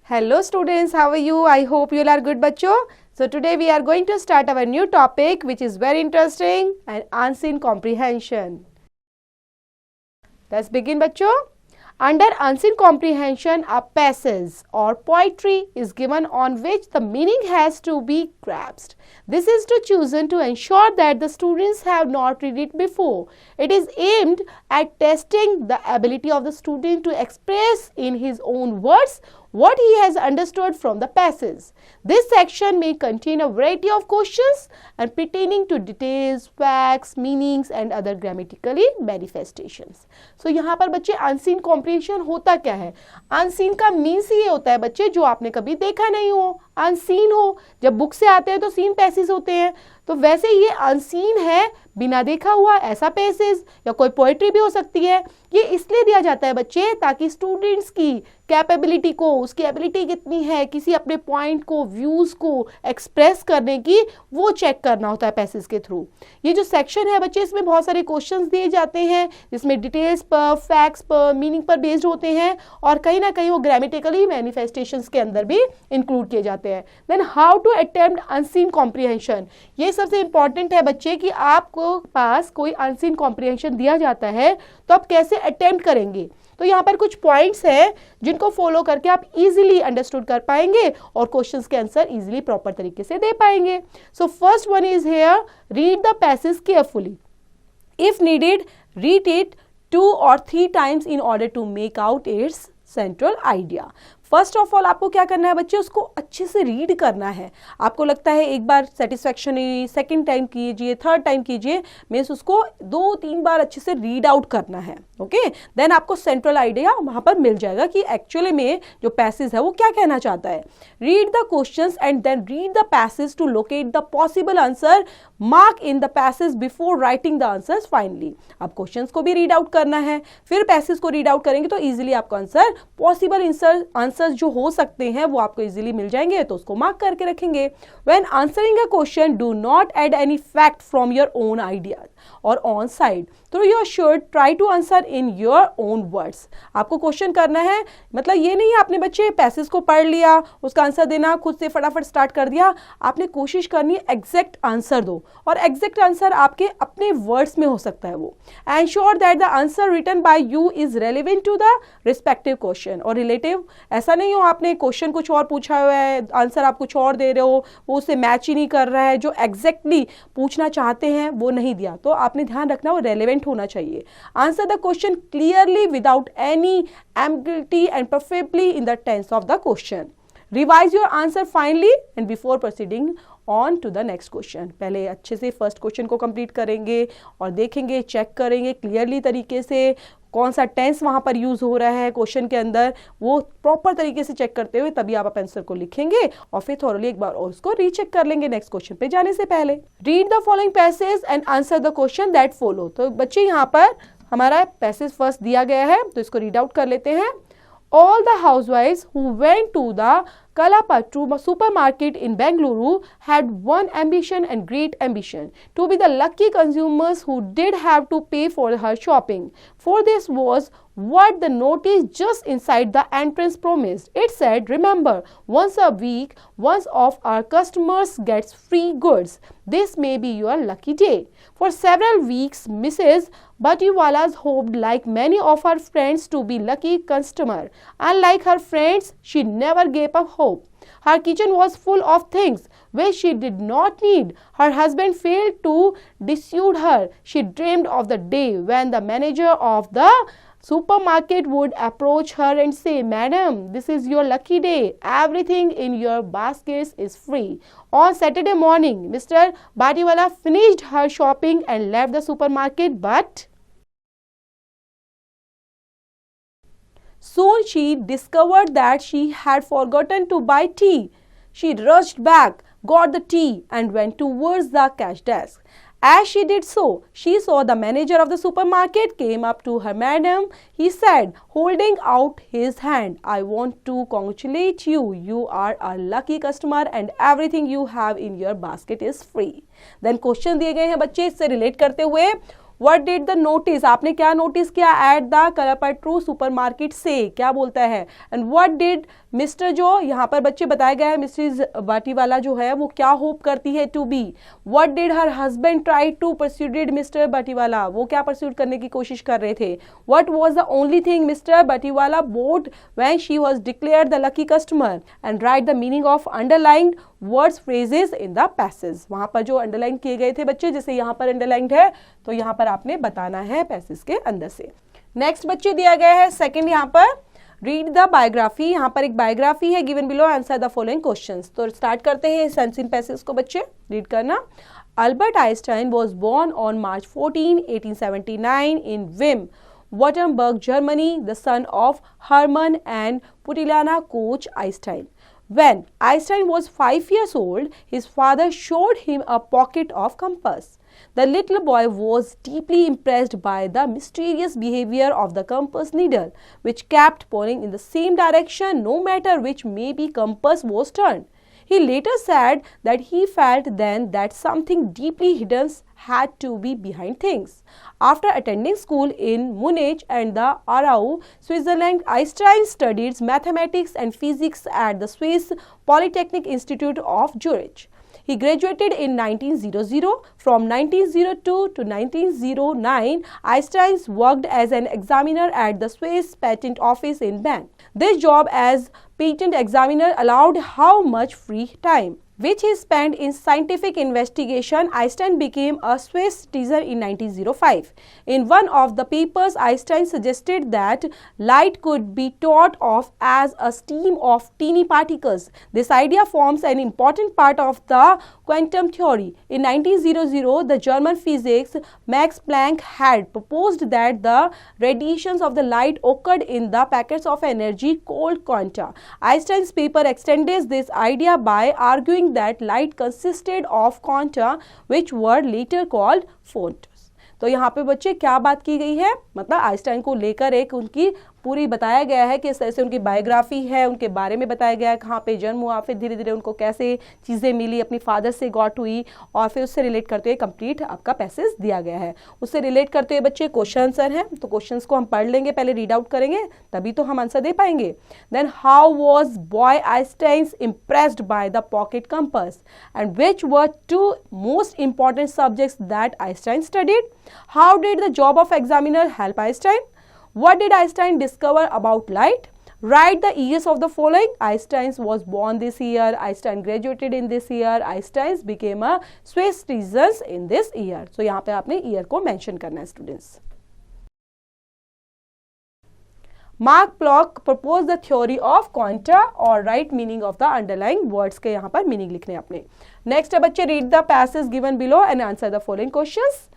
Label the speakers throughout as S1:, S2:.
S1: Hello students, how are you? I hope you all are good बच्चों. So today we are going to start our new topic which is very interesting and unseen comprehension. Let's begin बच्चों. Under unseen comprehension, a passage or poetry is given on which the meaning has to be grasped. This is chosen to ensure that the students have not read it before. It is aimed at testing the ability of the student to express in his own words what he has understood from the passage. This section may contain a variety of questions and pertaining to details, facts, meanings and other grammatically manifestations. So यहाँ पर बच्चे unseen comprehension होता क्या है? Unseen का means ये होता है बच्चे जो आपने कभी देखा नहीं हो, unseen हो. जब बुक से आते हैं तो सीन पैसेज होते हैं, तो वैसे ये अनसीन है, बिना देखा हुआ ऐसा पैसेज या कोई पोएट्री भी हो सकती है. ये इसलिए दिया जाता है बच्चे ताकि स्टूडेंट्स की कैपेबिलिटी को, उसकी एबिलिटी कितनी है किसी अपने पॉइंट को, व्यूज को एक्सप्रेस करने की, वो चेक करना होता है पैसेज के थ्रू. ये जो सेक्शन है बच्चे इसमें बहुत सारे क्वेश्चंस दिए जाते हैं जिसमें डिटेल्स पर, फैक्ट्स पर, मीनिंग पर बेस्ड होते हैं और कहीं ना कहीं वो ग्रामेटिकली मैनिफेस्टेशंस के अंदर भी इंक्लूड किए जाते हैं. Then how to attempt unseen comprehension. ये सबसे इंपॉर्टेंट है बच्चे कि आपको पास कोई अनसीन कॉम्प्रिहेंशन दिया जाता है तो आप कैसे अटेम्प्ट करेंगे. तो यहाँ पर कुछ पॉइंट्स हैं जिनको फॉलो करके आप इजीली अंडरस्टूड कर पाएंगे और क्वेश्चंस के आंसर इजीली प्रॉपर तरीके से दे पाएंगे. So first one is here, read the passage carefully. If needed read it 2 or 3 times in order to make out its central idea. First of all आपको क्या करना है बच्चे, उसको अच्छे से रीड करना है. आपको लगता है एक बार सेटिस्फैक्शन नहीं, सेकंड टाइम कीजिए, थर्ड टाइम कीजिए, मीन्स उसको 2-3 बार अच्छे से रीड आउट करना है. ओके, देन आपको सेंट्रल आइडिया वहां पर मिल जाएगा कि एक्चुअली में जो पैसेज है वो क्या कहना चाहता है. Read the questions and then read the passage to locate the possible answer. Mark in the passage before writing the answers finally. आप क्वेश्चंस को भी रीड आउट करना है, फिर पैसेज को रीड आउट करेंगे तो इजीली आपका आंसर, पॉसिबल आंसर जो हो सकते हैं वो आपको इजीली मिल जाएंगे, तो उसको मार्क करके रखेंगे. When answering a question do not add any fact from your own ideas or on side. तो you should try to answer in your own words. आपको क्वेश्चन करना है, मतलब ये नहीं आपने बच्चे पैसेज को पढ़ लिया, उसका आंसर देना खुद से फटाफट स्टार्ट कर दिया. आपने कोशिश करनी है एग्जैक्ट आंसर दो, और एग्जैक्ट आंसर आपके अपने वर्ड्स में हो सकता है वो. Ensure that the answer written by you is relevant to the respective question. और रिलेटिव ऐसा नहीं हो आपने क्वेश्चन कुछ और पूछा हुआ है, आंसर आप कुछ और दे रहे हो, वो उससे मैच ही नहीं कर रहा है, जो एग्जैक्टली पूछना चाहते हैं वो नहीं दिया. तो आपने ध्यान रखना वो रेलिवेंट होना चाहिए. Answer the question clearly without any ambiguity and preferably in the tense of the question. Revise your answer finally and before proceeding on to the next question. पहले अच्छे से फर्स्ट क्वेश्चन को कंप्लीट करेंगे और देखेंगे, check करेंगे clearly तरीके से कौन सा टेंस वहां पर यूज हो रहा है क्वेश्चन के अंदर, वो प्रॉपर तरीके से चेक करते हुए तभी आप आंसर को लिखेंगे और फिर थोरली एक बार और उसको रीचेक कर लेंगे नेक्स्ट क्वेश्चन पे जाने से पहले. Read the following passage and answer the question that follow. तो बच्चे यहाँ पर हमारा पैसेज फर्स्ट दिया गया है तो इसको रीड आउट कर लेते हैं. All the housewives who went to the Kalapattu supermarket in Bengaluru had one ambition and great ambition, to be the lucky consumers who did have to pay for her shopping. For this was what the notice just inside the entrance promised. It said, remember, once a week, one of our customers gets free goods. This may be your lucky day. For several weeks, Mrs. Batiwala's hoped, like many of her friends, to be lucky customer. Unlike her friends, she never gave up hope. Her kitchen was full of things which she did not need. Her husband failed to dissuade her. She dreamed of the day when the manager of the supermarket would approach her and say, Madam, this is your lucky day. Everything in your baskets is free. On Saturday morning, Mr. Batiwala finished her shopping and left the supermarket, but soon she discovered that she had forgotten to buy tea. She rushed back, got the tea, and went towards the cash desk. As she did so, she saw the manager of the supermarket came up to her. Madam, he said, holding out his hand, I want to congratulate you. You are a lucky customer and everything you have in your basket is free. Then question दिए गए हैं बच्चे इससे relate करते हुए. What did the notice, आपने क्या notice किया एट द कलपट्रू सुपरमार्केट से, क्या बोलता है। एंड व्हाट डिड मिस्टर, जो यहाँ पर बच्चे बताया गया है मिसेज बाटीवाला जो है वो क्या होप करती है to be. What did her husband try to persuade Mr Batiwala, वो क्या परस्यूड करने की कोशिश कर रहे थे। What was the only thing Mr Batiwala bought when she was declared the lucky customer. And write the meaning of underlined words phrases in the passage, वहां पर जो अंडरलाइन किए गए थे बच्चे, जैसे यहाँ पर अंडरलाइंड है तो यहाँ पर आपने बताना है पैसेज के अंदर से। नेक्स्ट बच्चे दिया गया है सेकंड, यहाँ पर रीड द बायोग्राफी, यहाँ पर एक बायोग्राफी है given below, answer the following questions. तो स्टार्ट करते हैं सेंसिन पैसेज को बच्चे रीड करना। Albert Einstein was born on March 14, 1879 in Wim, Württemberg, Germany, the son of Hermann and Putilana Koch Einstein. When Einstein was 5 years old, his father showed him a pocket of compass. The little boy was deeply impressed by the mysterious behavior of the compass needle, which kept pointing in the same direction no matter which maybe compass was turned. He later said that he felt then that something deeply hidden had to be behind things. After attending school in Munich and the Aarau, Switzerland, Einstein studied mathematics and physics at the Swiss Polytechnic Institute of Zurich. He graduated in 1900. From 1902 to 1909, Einstein worked as an examiner at the Swiss Patent Office in Bern. This job as patent examiner allowed how much free time, which he spent in scientific investigation. Einstein became a Swiss citizen in 1905. In one of the papers, Einstein suggested that light could be thought of as a stream of teeny particles. This idea forms an important part of the quantum theory. In 1900, the German physicist Max Planck had proposed that the radiations of the light occurred in the packets of energy called quanta. Einstein's paper extended this idea by arguing that light consisted of quanta which were later called photons. तो यहाँ पे बच्चे क्या बात की गई है, मतलब आइंस्टाइन को लेकर एक उनकी पूरी बताया गया है कि इस तरह से उनकी बायोग्राफी है, उनके बारे में बताया गया है, कहाँ पे जन्म हुआ, फिर धीरे धीरे उनको कैसे चीज़ें मिली, अपनी फादर से गॉट हुई, और फिर उससे रिलेट करते हुए कंप्लीट आपका पैसेज दिया गया है। उससे रिलेट करते हुए बच्चे क्वेश्चन आंसर हैं, तो क्वेश्चंस को हम पढ़ लेंगे, पहले रीड आउट करेंगे तभी तो हम आंसर दे पाएंगे। Then how was boy Einstein impressed by the pocket compass and which were two most important subjects that Einstein studied. How did the job of examiner help Einstein. What did Einstein discover about light? Write the years of the following. Einstein was born this year. Einstein graduated in this year. Einstein became a Swiss citizen in this year. So यहाँ पे आपने year को mention करना है students. Mark Bloch proposed the theory of quanta or right meaning of the underlying words के यहाँ पर meaning लिखने अपने. Next है बच्चे read the passage given below and answer the following questions.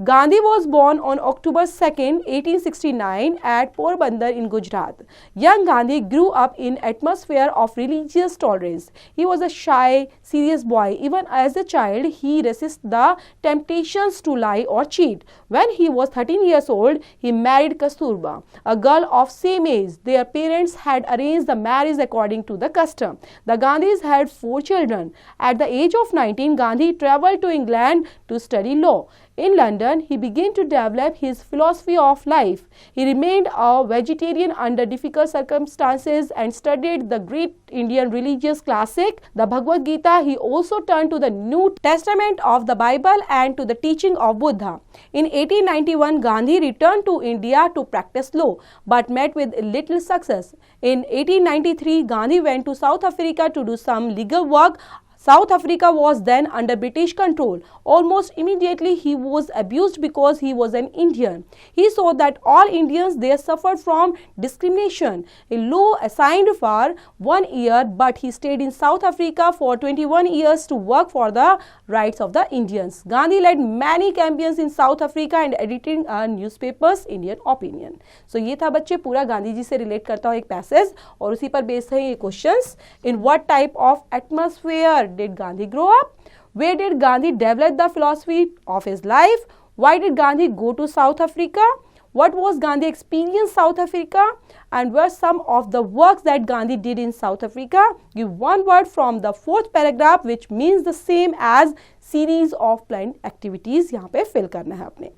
S1: Gandhi was born on October 2nd, 1869 at Porbandar in Gujarat. Young Gandhi grew up in atmosphere of religious tolerance. He was a shy, serious boy. Even as a child, he resisted the temptations to lie or cheat. When he was 13 years old, he married Kasturba, a girl of same age. Their parents had arranged the marriage according to the custom. The Gandhis had 4 children. At the age of 19, Gandhi traveled to England to study law. In London, he began to develop his philosophy of life. He remained a vegetarian under difficult circumstances and studied the great Indian religious classic, the Bhagavad Gita. He also turned to the New Testament of the Bible and to the teaching of Buddha. In 1891, Gandhi returned to India to practice law, but met with little success. In 1893, Gandhi went to South Africa to do some legal work. South Africa was then under British control. Almost immediately, he was abused because he was an Indian. He saw that all Indians there suffered from discrimination. A law assigned for 1 year, but he stayed in South Africa for 21 years to work for the rights of the Indians. Gandhi led many campaigns in South Africa and edited newspapers, Indian Opinion. So ये था बच्चे पूरा गांधी जी से relate करता हुआ एक passage, और उसी पर बेस्ड है ये questions. In what type of atmosphere did Gandhi grow up? Where did Gandhi develop the philosophy of his life? Why did Gandhi go to South Africa? What was Gandhi experience South Africa? And were some of the works that Gandhi did in South Africa? Give one word from the 4th paragraph which means the same as series of planned activities. यहाँ पे fill करना है आपने.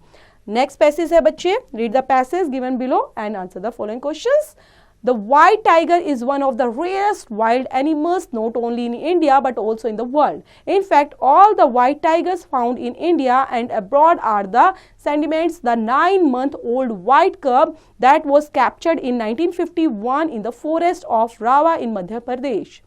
S1: Next passage है बच्चे, read the passage given below and answer the following questions. The white tiger is one of the rarest wild animals not only in India but also in the world. In fact, all the white tigers found in India and abroad are the sediments, the 9-month-old white cub that was captured in 1951 in the forest of Rawa in Madhya Pradesh.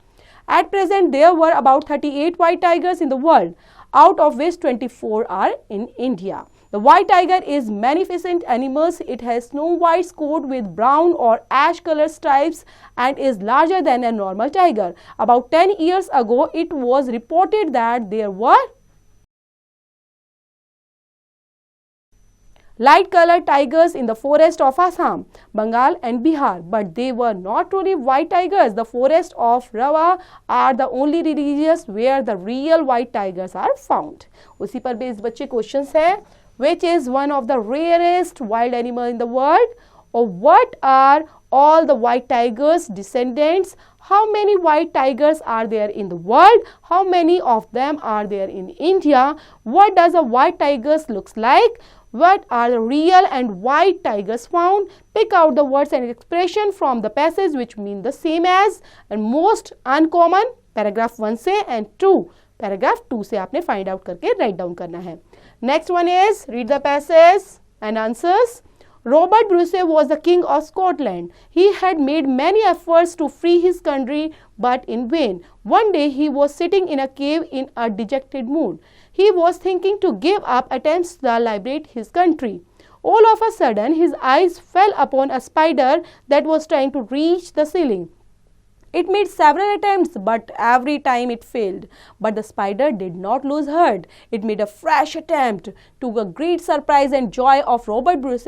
S1: At present, there were about 38 white tigers in the world, out of which 24 are in India. The white tiger is magnificent animal. It has snow white coat with brown or ash color stripes and is larger than a normal tiger. About 10 years ago, it was reported that there were light colored tigers in the forest of Assam, Bengal and Bihar, but they were not truly white tigers. The forest of Rawa are the only regions where the real white tigers are found. उसी पर based बच्चे questions है, which is one of the rarest wild animal in the world, or what are all the white tigers descendants? How many white tigers are there in the world? How many of them are there in India? What does a white tiger looks like? What are the real and white tigers found? Pick out the words and expression from the passage which mean the same as and most uncommon, paragraph 1 से and 2 paragraph 2 से आपने find out करके write down करना है. Next one is read the passage and answers. Robert Bruce was the king of Scotland. He had made many efforts to free his country, but in vain. One day he was sitting in a cave in a dejected mood. He was thinking to give up attempts to liberate his country. All of a sudden, his eyes fell upon a spider that was trying to reach the ceiling. It made several attempts, but every time it failed. But the spider did not lose heart. It made a fresh attempt. To the great surprise and joy of Robert Bruce,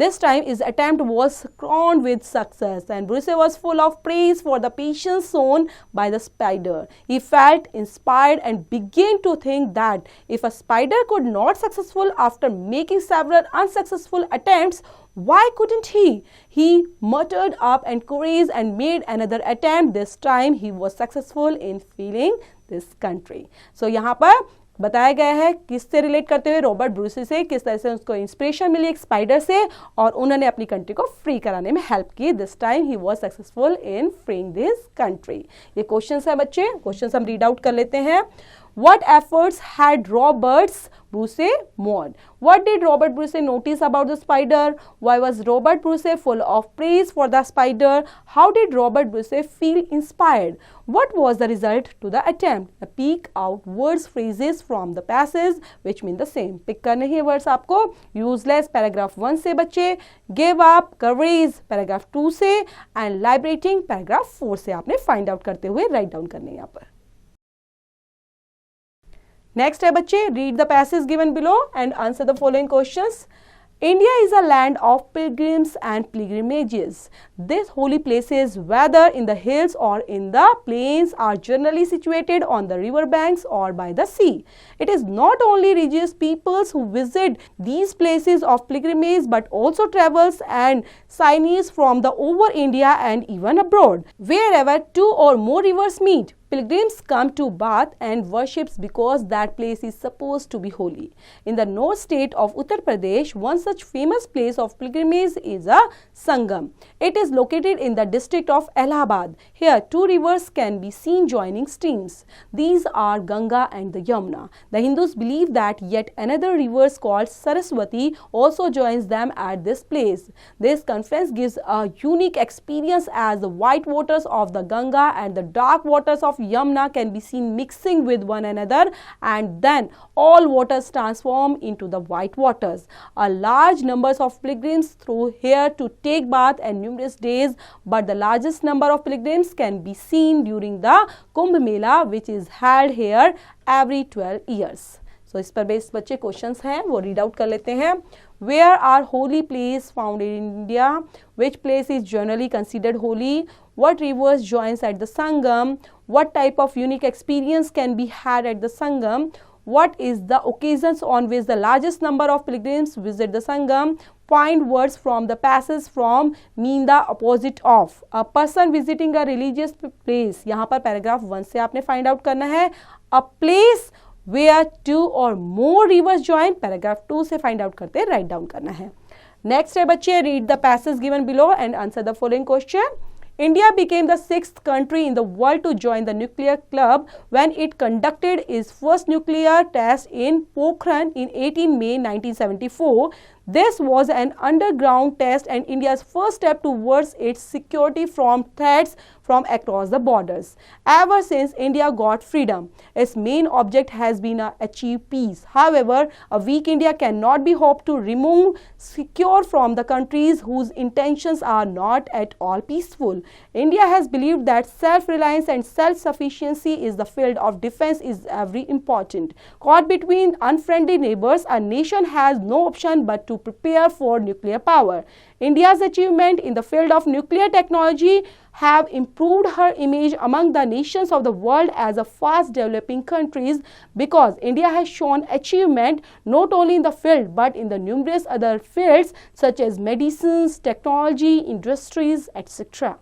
S1: this time his attempt was crowned with success, and Bruce was full of praise for the patience shown by the spider. He felt inspired and began to think that if a spider could not successful after making several unsuccessful attempts, why couldn't he? He muttered up encouraged and made another attempt. This time he was successful in freeing this country. So यहाँ पर बताया गया है किससे relate करते हुए, Robert Brucie से, किस तरह से उसको इंस्पिरेशन मिली एक स्पाइडर से और उन्होंने अपनी कंट्री को फ्री कराने में हेल्प की. This time he was successful in freeing this country. ये क्वेश्चंस है बच्चे, क्वेश्चंस हम रीड आउट कर लेते हैं. What efforts had Robert Bruce made? What did Robert Bruce notice about the spider? Why was Robert Bruce full of praise for the spider? How did Robert Bruce feel inspired? What was the result to the attempt? Pick out words, phrases from the passage which mean the same. Pick करने ही words आपको. Useless paragraph 1 से बच्चे, give up, courage paragraph 2 से and liberating paragraph 4 से आपने find out करते हुए write down करने यहाँ पर. नेक्स्ट है बच्चे, read the passage given below and answer the following questions. India is a land of pilgrims and pilgrimages. These holy places, whether in the hills or in the plains, are generally situated on the river banks or by the sea. It is not only religious peoples who visit these places of pilgrimage, but also travelers and sightseers from the over India and even abroad. Wherever two or more rivers meet, pilgrims come to bath and worship because that place is supposed to be holy. In the north state of Uttar Pradesh, one such famous place of pilgrimage is a Sangam. It is located in the district of Allahabad. Here, two rivers can be seen joining streams. These are Ganga and the Yamuna. The Hindus believe that yet another river called Saraswati also joins them at this place. This conference gives a unique experience as the white waters of the Ganga and the dark waters of Yamuna can be seen mixing with one another, and then all waters transform into the white waters. A large numbers of pilgrims through here to take bath and numerous days, but the largest number of pilgrims can be seen during the Kumbh Mela, which is held here every 12 years. So इस पर based बच्चे questions हैं वो read out कर लेते हैं. Where are holy place found in India? Which place is generally considered holy? What rivers joins at the Sangam? What type of unique experience can be had at the Sangam? What is the occasions on which the largest number of pilgrims visit the Sangam? Find words from the passage from mean the opposite of. A person visiting a religious place. यहाँ पर paragraph 1 से आपने find out करना है. A place where two or more rivers join, paragraph 2 से find out करते write down करना है. नेक्स्ट है बच्चे, read the passage given below and answer the following question. India became the 6th country in the world to join the nuclear club when it conducted its first nuclear test in Pokhran in 18 May 1974. This was an underground test and India's first step towards its security from threats from across the borders. Ever since India got freedom, its main object has been to achieve peace. However, a weak India cannot be hoped to remove secure from the countries whose intentions are not at all peaceful. India has believed that self-reliance and self-sufficiency is the field of defense is very important. Caught between unfriendly neighbors, a nation has no option but to prepare for nuclear power. India's achievement in the field of nuclear technology have improved her image among the nations of the world as a fast developing countries because India has shown achievement not only in the field but in the numerous other fields such as medicines, technology, industries, etc.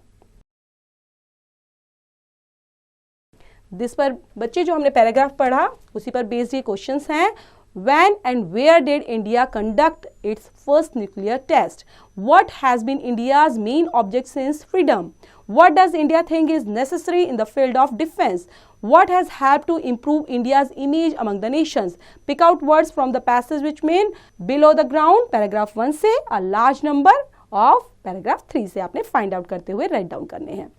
S1: This पर बच्चे जो हमने paragraph पढ़ा उसी पर based ये questions हैं. When and where did India conduct its first nuclear test? What has been India's main object since freedom? What does India think is necessary in the field of defense? What has helped to improve India's image among the nations? Pick out words from the passage which mean below the ground, paragraph 1 से a large number of paragraph 3 से आपने find out करते हुए write down करने हैं.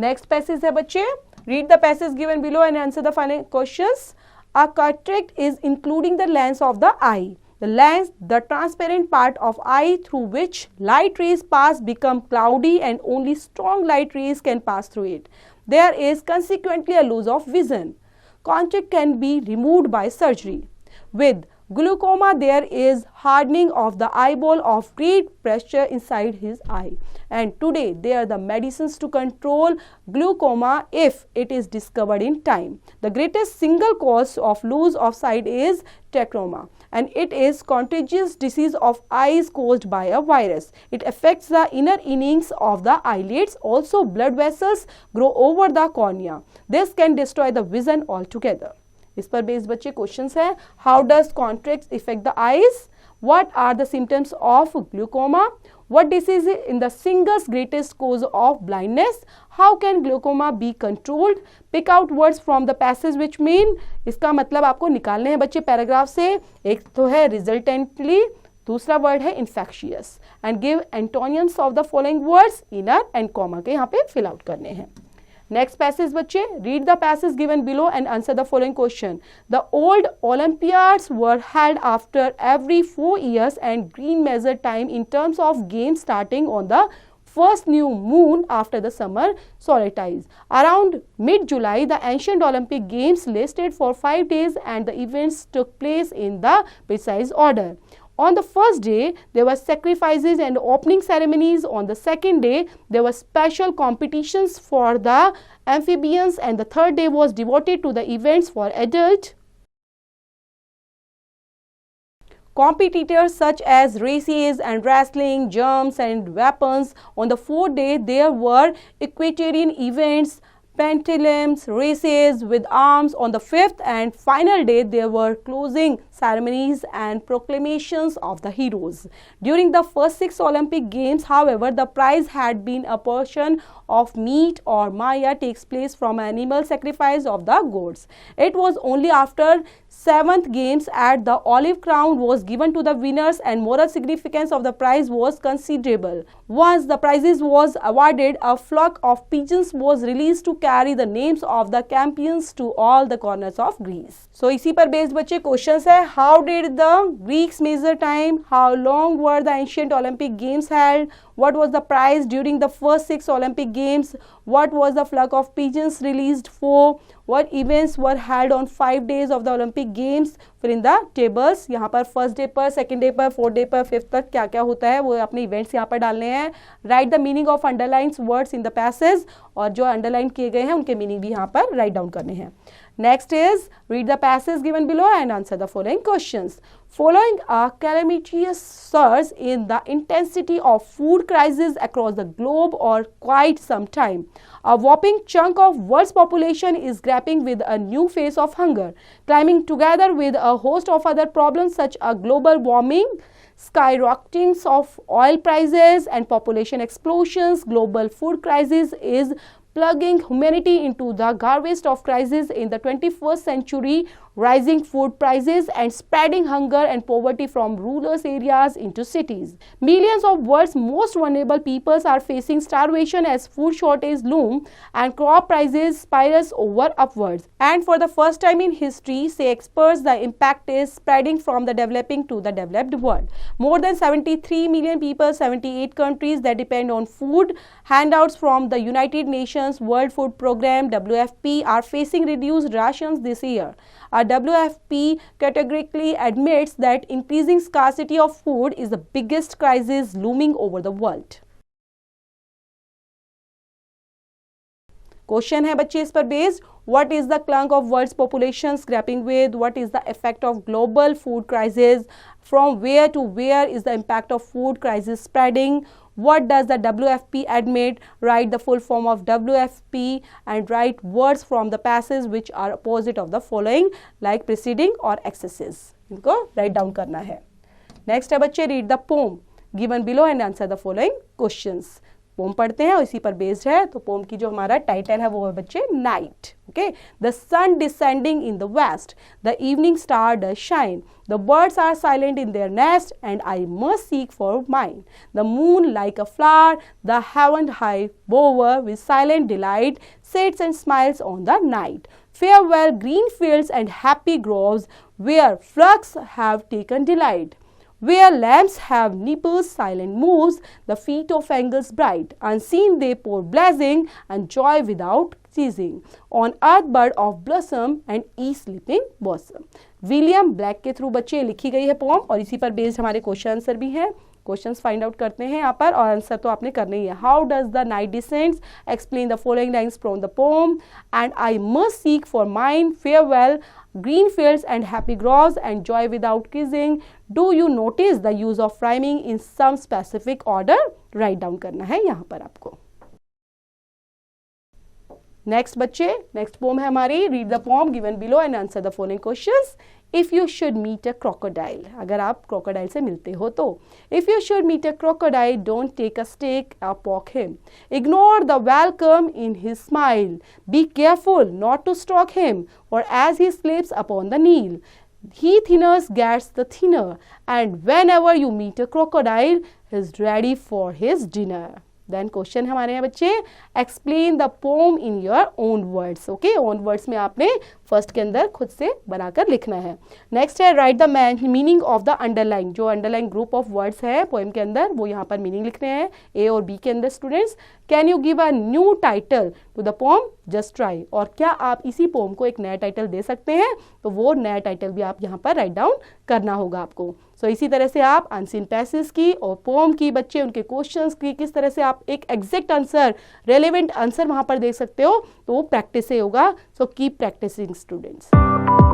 S1: Next passage है बच्चे, read the passage given below and answer the following questions. A cataract is including the lens of the eye. The lens, the transparent part of eye through which light rays pass, become cloudy and only strong light rays can pass through it. There is consequently a loss of vision. Cataract can be removed by surgery. With glaucoma, there is hardening of the eyeball of great pressure inside his eye. And today, there are the medicines to control glaucoma if it is discovered in time. The greatest single cause of loss of sight is trachoma, and it is contagious disease of eyes caused by a virus. It affects the inner innings of the eyelids. Also, blood vessels grow over the cornea. This can destroy the vision altogether. इस पर based बच्चे questions हैं. How does contract affect the eyes? What are the symptoms of glaucoma? What disease in the singles greatest cause of blindness? How can glaucoma be controlled? Pick out words from the passage which mean. इसका मतलब आपको निकालने हैं बच्चे paragraph से. एक तो है रिजल्टेंटली, दूसरा वर्ड है infectious. And give एंटोनियम्स of the following words, inner and comma के यहाँ पे फिल आउट करने हैं. Next passage बच्चे, read the passage given below and answer the following question. The old Olympiads were held after every 4 years and Green measured time in terms of games starting on the first new moon after the summer solstice. Around mid-July, the ancient Olympic Games lasted for 5 days and the events took place in the precise order. On the first day, there were sacrifices and opening ceremonies. On the second day, there were special competitions for the amphibians, and the third day was devoted to the events for adult competitors such as races and wrestling, jumps and weapons. On the fourth day, there were equestrian events, pentathlons, races with arms. On the fifth and final day, there were closing ceremonies and proclamations of the heroes. During the first 6 Olympic Games, however, the prize had been a portion of meat or maya takes place from animal sacrifice of the goats. It was only after 7th Games at the olive crown was given to the winners and moral significance of the prize was considerable. Once the prizes was awarded, a flock of pigeons was released to carry the names of the champions to all the corners of Greece. So इसी पर based बच्चे questions है. How did the Greeks measure time? How long were the ancient Olympic Games held? What was the prize during the first 6 Olympic Games? What was the flock of pigeons released for? What events were held on 5 days of the Olympic Games? फिर in the tables यहाँ पर first day पर, second day पर, fourth day पर, fifth तक क्या क्या होता है वो अपने इवेंट्स यहाँ पर डालने हैं. Right the meaning of underlines words in the passage, और जो अंडरलाइन किए गए हैं उनके मीनिंग भी यहाँ पर राइट डाउन करने हैं. Next is read the passage given below and answer the following questions. Following a calamitous surge in the intensity of food crisis across the globe for quite some time, a whopping chunk of world's population is grappling with a new phase of hunger, climbing together with a host of other problems such as global warming, skyrocketing of oil prices and population explosions. Global food crisis is plugging humanity into the garbage of crisis in the 21st century, rising food prices and spreading hunger and poverty from rural areas into cities. Millions of world's most vulnerable peoples are facing starvation as food shortages loom and crop prices spirals over upwards. And for the first time in history, say experts, the impact is spreading from the developing to the developed world. More than 73 million people, 78 countries that depend on food handouts from the United Nations World Food Programme WFP are facing reduced rations this year. Our WFP categorically admits that increasing scarcity of food is the biggest crisis looming over the world. Question है बच्चे इस पर based, what is the clunk of world's populations grappling with, what is the effect of global food crisis, from where to where is the impact of food crisis spreading, what does the WFP admit, write the full form of WFP and write words from the passage which are opposite of the following like preceding or excesses. इनको write down करना है. Next है बच्चे read the poem given below and answer the following questions. Poem पढ़ते हैं और इसी पर बेस्ड है. तो पोम की जो हमारा टाइटल है वो है बच्चे night. Okay, the sun descending in the west, the evening star does shine, the birds are silent in their nest and I must seek for mine, the moon like a flower, the heaven high bower with silent delight sits and smiles on the night. Farewell green fields and happy groves where flocks have taken delight. Where lambs have nipples, silent moves, the feet of angels bright. Unseen they pour blessing and joy without ceasing. On earth bird of blossom and east sleeping bosom. William black के through बच्चे लिखी गई है pome और इसी पर based हमारे question answer भी हैं. क्वेश्चंस फाइंड आउट करते हैं यहाँ पर और आंसर तो आपने करना ही है. How does the night descends, explain the following lines from the pome, and I must seek for mine, farewell green fields and happy groves and joy without kissing. Do you notice the use of rhyming in some specific order? Write down करना है यहाँ पर आपको. Next बच्चे, next poem है हमारी. Read the poem given below and answer the following questions. If you should meet a crocodile, अगर आप क्रोकोडाइल से मिलते हो तो. If you should meet a crocodile, don't take a stake or poke him. Ignore the welcome in his smile. Be careful not to stroke him, or as he slips upon the Nile, he thinners gets the thinner, and whenever you meet a crocodile, he's ready for his dinner. Then question हमारे यहाँ बच्चे, explain the poem in your own words. Okay, own words में आपने first के अंदर खुद से बनाकर लिखना है. नेक्स्ट है right the meaning of the underline. जो अंडरलाइन ग्रुप ऑफ वर्ड्स है पोएम के अंदर वो यहाँ पर मीनिंग लिखने हैं ए और बी के अंदर. Students, can you give a new title to the poem? Just try. और क्या आप इसी पोम को एक नया टाइटल दे सकते हैं? तो वो नया टाइटल भी आप यहाँ पर राइट डाउन करना होगा आपको. सो इसी तरह से आप अनसीन पैसेज की और पोम की बच्चे उनके क्वेश्चंस की किस तरह से आप एक एग्जैक्ट आंसर, रेलेवेंट आंसर वहां पर देख सकते हो, तो वो प्रैक्टिस से होगा. So keep practising students.